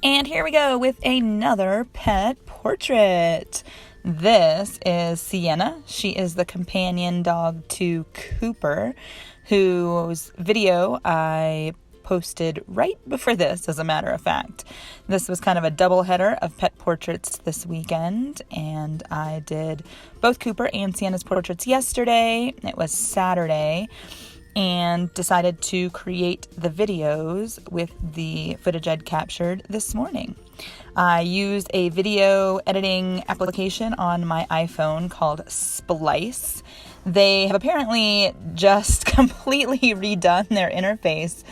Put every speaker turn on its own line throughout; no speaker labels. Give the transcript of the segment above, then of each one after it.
And here we go with another pet portrait. This is Sienna. She is the companion dog to Cooper, whose video I posted right before this, as a matter of fact. This was kind of a double header of pet portraits this weekend, and I did both Cooper and Sienna's portraits yesterday. It was Saturday, and decided to create the videos with the footage I'd captured this morning. I used a video editing application on my iPhone called Splice. They have apparently just completely redone their interface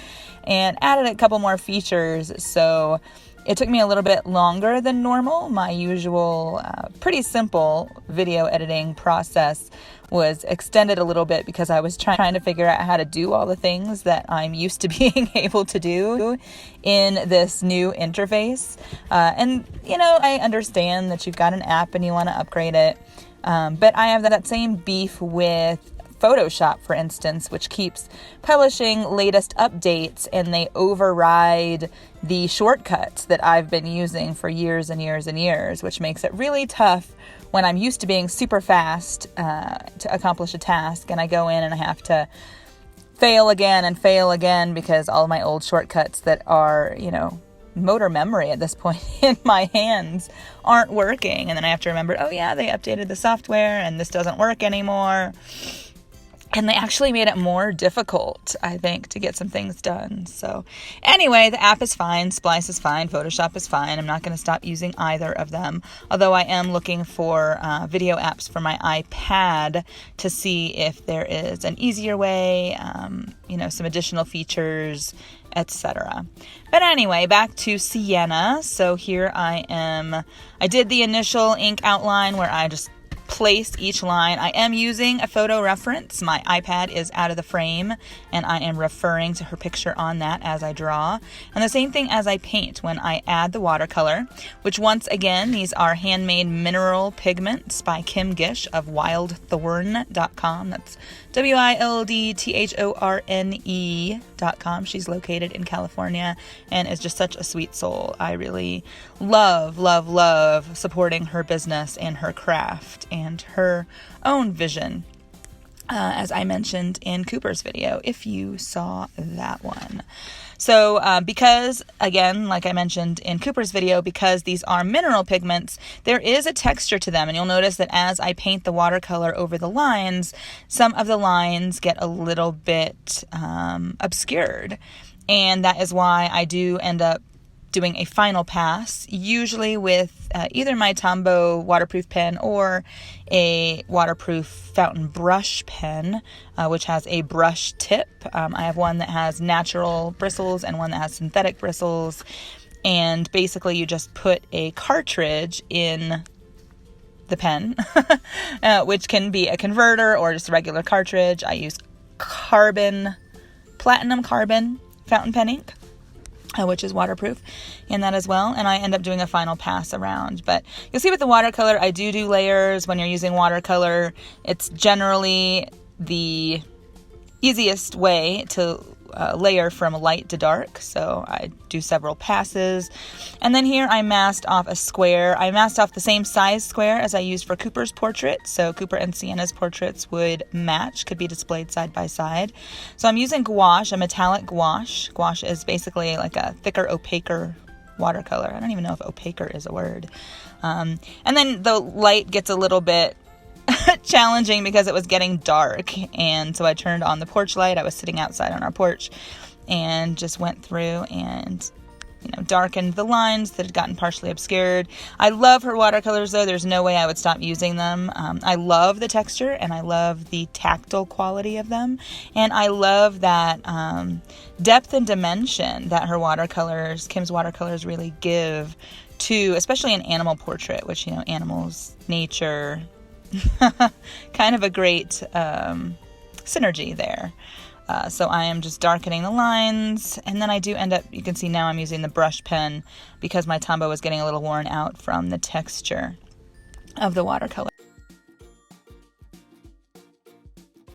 and added a couple more features, so it took me a little bit longer than normal. My usual pretty simple video editing process was extended a little bit because I was trying to figure out how to do all the things that I'm used to being able to do in this new interface. And, you know, I understand that you've got an app and you want to upgrade it, but I have that same beef with Photoshop, for instance, which keeps publishing latest updates, and they override the shortcuts that I've been using for years and years and years, which makes it really tough when I'm used to being super fast to accomplish a task, and I go in and I have to fail again because all of my old shortcuts that are, you know, motor memory at this point in my hands aren't working. And then I have to remember, oh yeah, they updated the software and this doesn't work anymore. And they actually made it more difficult, I think, to get some things done. So anyway, the app is fine, Splice is fine, Photoshop is fine. I'm not going to stop using either of them, although I am looking for video apps for my iPad to see if there is an easier way, you know, some additional features, etc. But anyway, back to Sienna. So here I am. I did the initial ink outline where I just place each line. I am using a photo reference. My iPad is out of the frame, and I am referring to her picture on that as I draw. And the same thing as I paint when I add the watercolor, which once again, these are handmade mineral pigments by Kim Gish of wildthorne.com. That's wildthorne.com. She's located in California and is just such a sweet soul. I really love supporting her business and her craft and her own vision, as I mentioned in Cooper's video, if you saw that one. So because, again, like I mentioned in Cooper's video, because these are mineral pigments, there is a texture to them. And you'll notice that as I paint the watercolor over the lines, some of the lines get a little bit obscured. And that is why I do end up doing a final pass, usually with either my Tombow waterproof pen or a waterproof fountain brush pen, which has a brush tip. I have one that has natural bristles and one that has synthetic bristles. And basically you just put a cartridge in the pen, which can be a converter or just a regular cartridge. I use platinum carbon fountain pen ink, which is waterproof in that as well. And I end up doing a final pass around. But you'll see with the watercolor, I do layers. When you're using watercolor, it's generally the easiest way to layer from light to dark. So I do several passes. And then here I masked off a square. I masked off the same size square as I used for Cooper's portrait. So Cooper and Sienna's portraits would match, could be displayed side by side. So I'm using gouache, a metallic gouache. Gouache is basically like a thicker, opaquer watercolor. I don't even know if opaquer is a word. And then the light gets a little bit challenging because it was getting dark, and so I turned on the porch light. I was sitting outside on our porch and just went through and, you know, darkened the lines that had gotten partially obscured. I love her watercolors, though. There's no way I would stop using them. I love the texture, and I love the tactile quality of them, and I love that depth and dimension that her watercolors, Kim's watercolors, really give to, especially an animal portrait, which, you know, animals, nature, kind of a great synergy there. So I am just darkening the lines, and then I do end up, you can see now I'm using the brush pen because my Tombow was getting a little worn out from the texture of the watercolor.